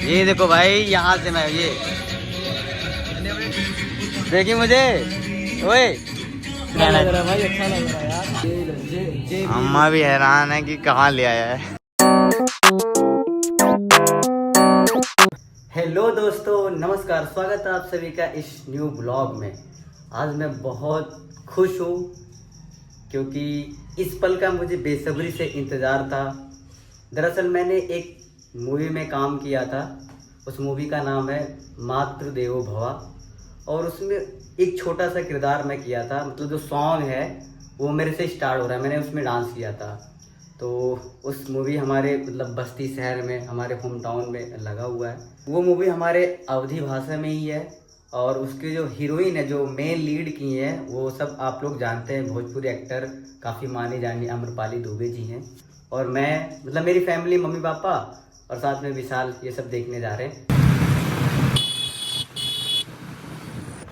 ये देखो भाई, यहाँ से मैं ये देखिए मुझे। ओए अच्छा लग रहा है भाई, अच्छा लग रहा है यार। अम्मा भी हैरान है कि कहाँ ले आया है। हेलो दोस्तों, नमस्कार, स्वागत है आप सभी का इस न्यू ब्लॉग में। आज मैं बहुत खुश हूँ क्योंकि इस पल का मुझे बेसब्री से इंतज़ार था। दरअसल मैंने एक मूवी में काम किया था। उस मूवी का नाम है मातृदेवो भव, और उसमें एक छोटा सा किरदार मैं किया था। मतलब जो सॉन्ग है वो मेरे से स्टार्ट हो रहा है, मैंने उसमें डांस किया था। तो उस मूवी हमारे मतलब बस्ती शहर में, हमारे होम टाउन में लगा हुआ है। वो मूवी हमारे अवधी भाषा में ही है, और उसके जो हीरोइन है, जो मेन लीड की है, वो सब आप लोग जानते हैं, भोजपुरी एक्टर काफ़ी मानी जानी अम्रपाली दुबे जी हैं। और मैं मतलब मेरी फैमिली, मम्मी पापा और साथ में विशाल, ये सब देखने जा रहे हैं।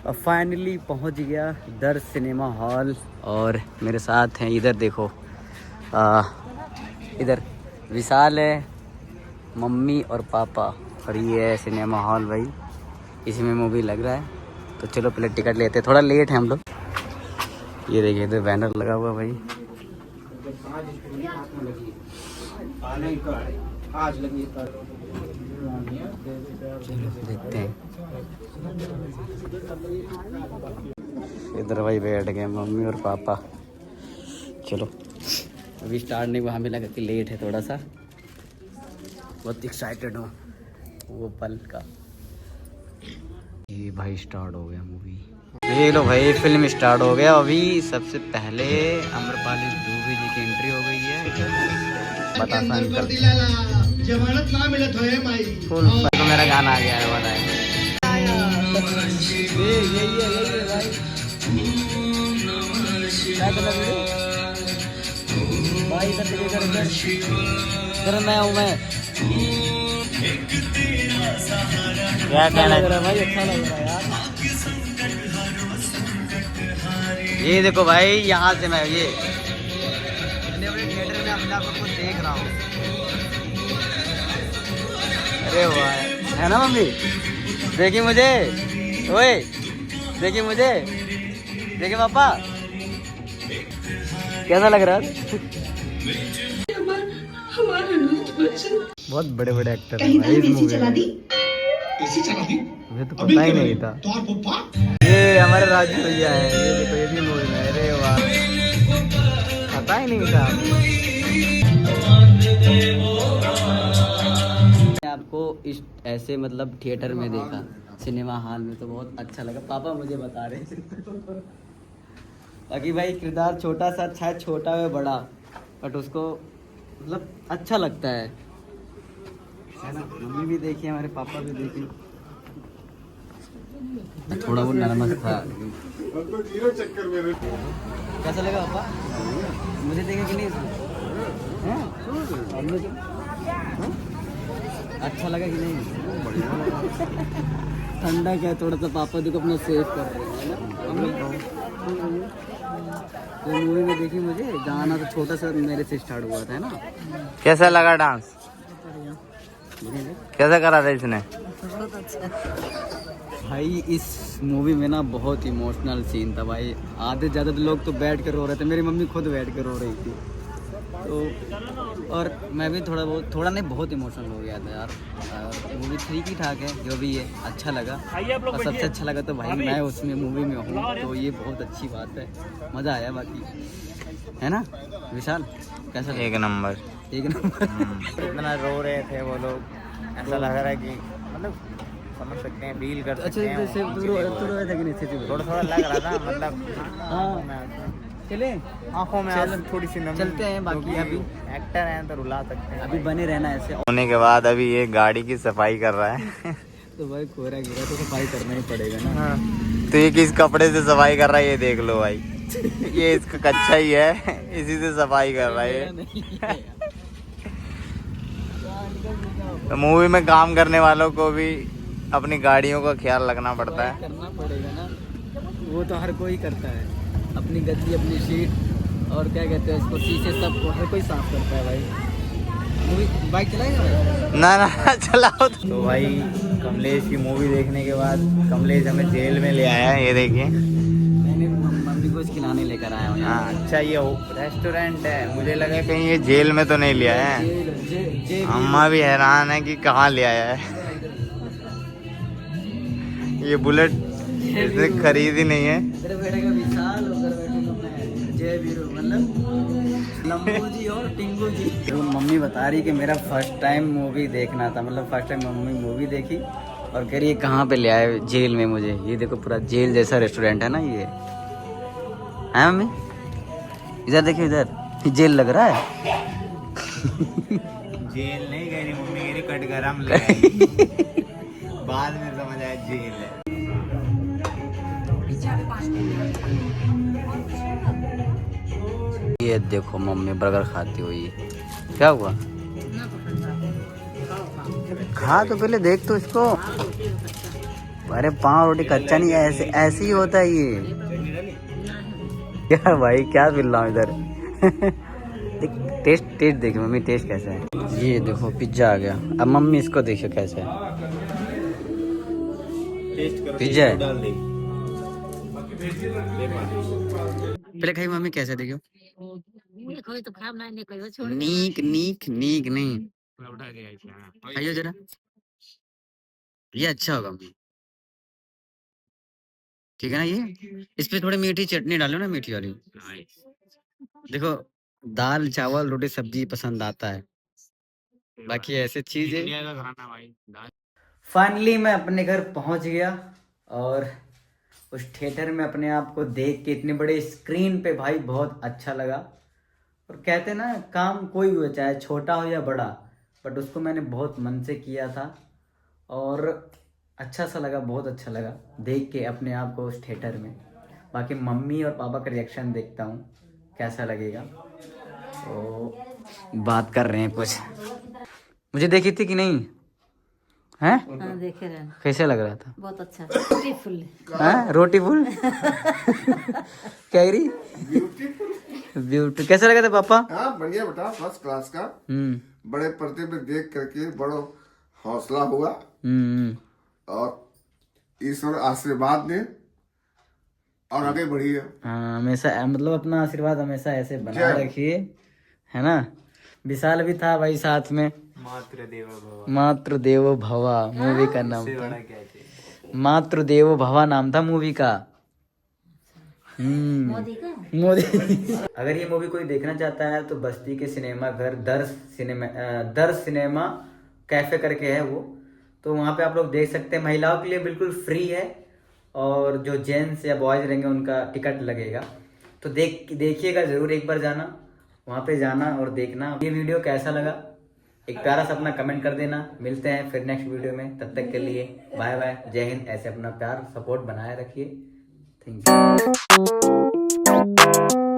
अब फाइनली पहुंच गया दर सिनेमा हॉल, और मेरे साथ हैं, इधर देखो, इधर विशाल है, मम्मी और पापा, और ये है सिनेमा हॉल भाई। इसी में मूवी लग रहा है, तो चलो पहले टिकट लेते हैं। थोड़ा लेट है हम लोग। ये देखिए इधर बैनर लगा हुआ भाई। आज लगी चलो देखते हैं। इधर भाई बैठ गए मम्मी और पापा। चलो अभी स्टार्ट नहीं हुआ, हमें लगा कि लेट है थोड़ा सा। बहुत एक्साइटेड हूँ वो पल का। ये भाई स्टार्ट हो गया मूवी। ये लो भाई, फिल्म स्टार्ट हो गया। अभी सबसे पहले अम्रपाली दुबे जी की एंट्री हो गई है। बतासा अंकल जमानत ना मिलत होए माई। फुल तो मेरा गाना आ गया है वाला है। यही है भाई। क्या कर रहा है भाई? इधर मैं हूँ मैं। क्या कहना लग रहा है भाई, अच्छा लग रहा है यार। ये देखो भाई, यहाँ से मैं ये अपने थिएटर में अपने आप को देख रहा हूँ। अरे वाह, है ना मम्मी? देखिए मुझे, ओए देखिए मुझे, देखिए पापा, कैसा लग रहा है? बहुत बड़े बड़े एक्टर हैं भाई इस मूवी में। मुझे तो पता ही नहीं था। ये हमारे राजू भैया है, ये देखो, ये भी मूवी में। अरे वाह, पता ही नहीं था। आपको इस ऐसे मतलब थिएटर में देखा, सिनेमा हॉल में, तो बहुत अच्छा लगा। पापा मुझे बता रहे थे। बाकी भाई किरदार छोटा सा, शायद छोटा है बड़ा, बट उसको मतलब अच्छा लगता है ना। मम्मी भी देखी, हमारे पापा भी देखी। थोड़ा वो नर्वस था। कैसा लगा पापा? मुझे देखे कि नहीं? अच्छा लगा कि नहीं? ठंडा क्या, थोड़ा सा पापा देखो अपना सेव कर रहे हैं। तो मूवी में देखी मुझे गाना तो छोटा सा मेरे से स्टार्ट हुआ था, है ना। कैसा लगा डांस? कैसा करा था इसने? भाई इस मूवी में ना बहुत इमोशनल सीन था भाई। आधे ज़्यादा लोग तो बैठ कर रो रहे थे, मेरी मम्मी खुद बैठ कर रो रही थी। तो और मैं भी थोड़ा नहीं, बहुत इमोशनल हो गया था यार। मूवी ठीक ही ठाक है, जो भी है अच्छा लगा। और सबसे अच्छा लगा तो भाई मैं उसमें मूवी में हूँ, तो ये बहुत अच्छी बात है। मज़ा आया बाकी, है ना विशाल? कैसा? एक नंबर, एक नंबर। इतना रो रहे थे वो लोग, ऐसा लग रहा है कि मतलब समझ सकते हैं, फील कर सकते हैं। अच्छा, थोड़ा थोड़ा लग रहा था मतलब। हाँ चले, आँखों में थोड़ी सी नमी। चलते हैं, बाकी अभी एक्टर हैं तो रुला सकते हैं। अभी बने रहना ऐसे। होने के बाद अभी ये गाड़ी की सफाई कर रहा है। तो भाई कोहरा गिरा तो सफाई करना ही पड़ेगा ना। हाँ। तो ये किस कपड़े से सफाई कर रहा है ये देख लो भाई। ये इसका कच्चा ही है, इसी से सफाई कर रहा है। तो मूवी में काम करने वालों को भी अपनी गाड़ियों का ख्याल रखना पड़ता है। करना पड़ेगा ना, वो तो हर कोई करता है। अपनी गद्दी, अपनी सीट, और क्या कहते हैं इसको, शीशे, सब हर कोई साफ करता है भाई। मूवी बाइक चलाएगा भाई? ना ना चलाओ। तो भाई कमलेश की मूवी देखने के बाद कमलेश हमें जेल में ले आया है, ये देखिए। मैंने मम्मी को खिलाने लेकर आया हूँ यहाँ। हाँ अच्छा, ये रेस्टोरेंट है, मुझे लगा कहीं ये जेल में तो नहीं लिया है। अम्मा भी हैरान है कि कहाँ ले आया है। ये बुलेट इसने खरीदी नहीं है। इधर बैठेगा विशाल, उधर बैठेगा मैं जय वीरू, मतलब लंबू जी और टिंगू जी। तो मम्मी बता रही कि मेरा फर्स्ट टाइम मूवी देखना था, मतलब फर्स्ट टाइम मम्मी मूवी देखी और कह रही है कहाँ पे ले आए जेल में मुझे। ये देखो पूरा जेल जैसा रेस्टोरेंट है ना ये, है मम्मी? इधर देखिए, इधर जेल लग रहा है। जेल नहीं कह रही मम्मी, कह रही कटघरा में ले आई। बाद में समझ आया जेल है। ये देखो मम्मी बर्गर खाती हुई, क्या हुआ? खा तो पहले देख तो इसको। अरे पाव रोटी कच्चा नहीं है, ऐसे ऐसे ही होता है ये। क्या भाई क्या मिल रहा हूँ इधर। टेस्ट टेस्ट देखिए मम्मी, टेस्ट कैसा है। ये देखो पिज्जा आ गया। अब मम्मी इसको देखियो कैसा है। पिज्जा है, पहले खाई मम्मी कैसे देखियो। नीक नीक नीक नहीं खाइयो जरा, ये अच्छा होगा मम्मी, ठीक है ना। ये इस पे थोड़ी मीठी चटनी डालो ना, मीठी वाली। देखो दाल चावल रोटी सब्जी पसंद आता है, बाकी ऐसे चीज है। फाइनली मैं अपने घर पहुंच गया और उस थिएटर में अपने आप को देख के इतने बड़े स्क्रीन पे भाई बहुत अच्छा लगा। और कहते ना काम कोई भी हो, चाहे छोटा हो या बड़ा, बट उसको मैंने बहुत मन से किया था और अच्छा सा लगा, बहुत अच्छा लगा देख के अपने आप को उस थिएटर में। बाकी मम्मी और पापा का रिएक्शन देखता हूँ कैसा लगेगा। तो बात कर रहे हैं कुछ। मुझे देखी थी कि नहीं हैं? हाँ, देखे रहे। कैसे लग रहा था? बहुत अच्छा, ब्यूटीफुल। हैं? रोटी फुल कह रही ब्यूटी। कैसा लगा था पापा? हाँ बढ़िया बेटा, फर्स्ट क्लास का। बड़े पर्दे पे देख करके बड़ा हौसला हुआ और ईश्वर आशीर्वाद दे और आगे बढ़िए। हाँ हमेशा, मतलब अपना आशीर्वाद हमेशा ऐसे बनाए रखिए, है ना। विशाल भी था भाई साथ में। मातृ देवो भवा मूवी का नाम था। मातृ देवो भवा नाम था मूवी का। मोदी का। मोदी। अगर ये मूवी कोई देखना चाहता है तो बस्ती के सिनेमा घर दर्श सिनेमा कैफे करके है वो, तो वहाँ पे आप लोग देख सकते हैं। महिलाओं के लिए बिल्कुल फ्री है और जो जेंट्स या बॉयज रहेंगे उनका टिकट लगेगा। तो देखिएगा जरूर, एक बार जाना वहाँ पे, जाना और देखना। ये वीडियो कैसा लगा एक प्यारा सा अपना कमेंट कर देना। मिलते हैं फिर नेक्स्ट वीडियो में, तब तक के लिए बाय बाय, जय हिंद। ऐसे अपना प्यार सपोर्ट बनाए रखिए। Thank you.